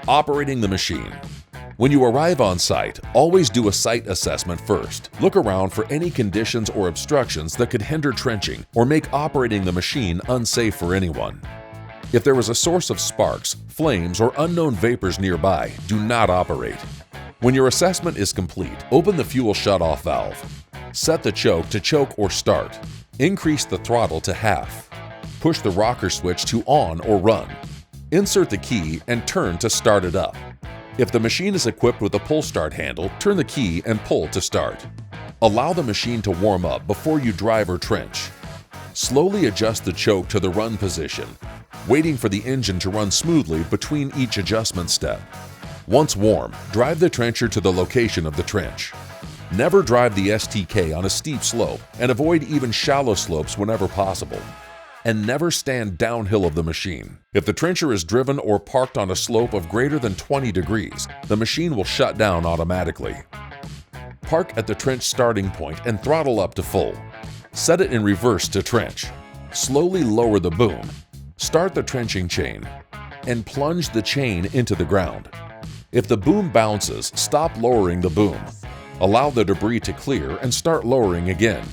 Operating the machine. When you arrive on site, always do a site assessment first. Look around for any conditions or obstructions that could hinder trenching or make operating the machine unsafe for anyone. If there is a source of sparks, flames, or unknown vapors nearby, do not operate. When your assessment is complete, open the fuel shutoff valve. Set the choke to choke or start. Increase the throttle to half. Push the rocker switch to on or run. Insert the key and turn to start it up. If the machine is equipped with a pull start handle, turn the key and pull to start. Allow the machine to warm up before you drive or trench. Slowly adjust the choke to the run position, waiting for the engine to run smoothly between each adjustment step. Once warm, drive the trencher to the location of the trench. Never drive the STK on a steep slope and avoid even shallow slopes whenever possible. And never stand downhill of the machine. If the trencher is driven or parked on a slope of greater than 20 degrees, the machine will shut down automatically. Park at the trench starting point and throttle up to full. Set it in reverse to trench. Slowly lower the boom. Start the trenching chain and plunge the chain into the ground. If the boom bounces, stop lowering the boom. Allow the debris to clear and start lowering again.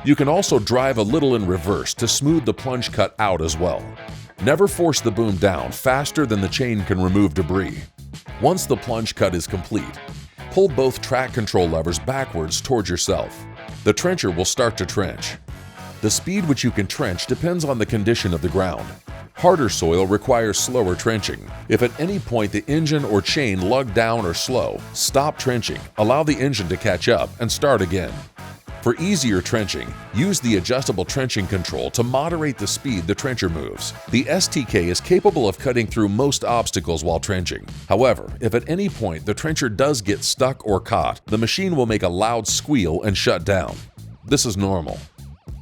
You can also drive a little in reverse to smooth the plunge cut out as well. Never force the boom down faster than the chain can remove debris. Once the plunge cut is complete, pull both track control levers backwards towards yourself. The trencher will start to trench. The speed which you can trench depends on the condition of the ground. Harder soil requires slower trenching. If at any point the engine or chain lug down or slow, stop trenching, allow the engine to catch up, and start again. For easier trenching, use the adjustable trenching control to moderate the speed the trencher moves. The STK is capable of cutting through most obstacles while trenching. However, if at any point the trencher does get stuck or caught, the machine will make a loud squeal and shut down. This is normal.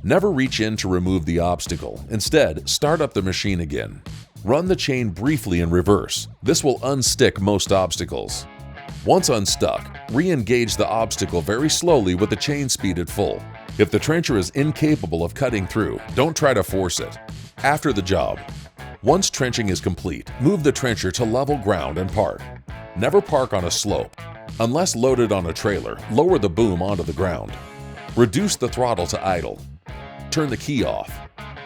Never reach in to remove the obstacle. Instead, start up the machine again. Run the chain briefly in reverse. This will unstick most obstacles. Once unstuck, re-engage the obstacle very slowly with the chain speed at full. If the trencher is incapable of cutting through, don't try to force it. After the job. Once trenching is complete, move the trencher to level ground and park. Never park on a slope. Unless loaded on a trailer, lower the boom onto the ground. Reduce the throttle to idle. Turn the key off.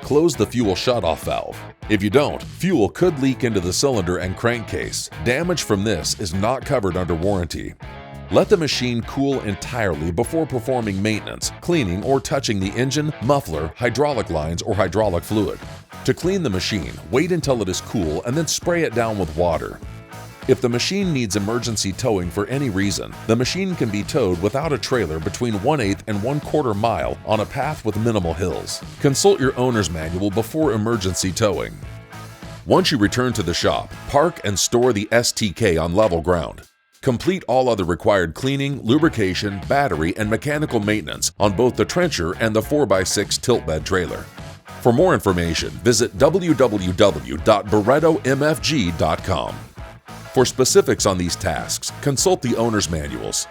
Close the fuel shutoff valve. If you don't, fuel could leak into the cylinder and crankcase. Damage from this is not covered under warranty. Let the machine cool entirely before performing maintenance, cleaning, or touching the engine, muffler, hydraulic lines, or hydraulic fluid. To clean the machine, wait until it is cool and then spray it down with water. If the machine needs emergency towing for any reason, the machine can be towed without a trailer between 1/8 and 1/4 mile on a path with minimal hills. Consult your owner's manual before emergency towing. Once you return to the shop, park and store the STK on level ground. Complete all other required cleaning, lubrication, battery, and mechanical maintenance on both the trencher and the 4x6 tilt bed trailer. For more information, visit www.barretomfg.com. For specifics on these tasks, consult the owner's manuals.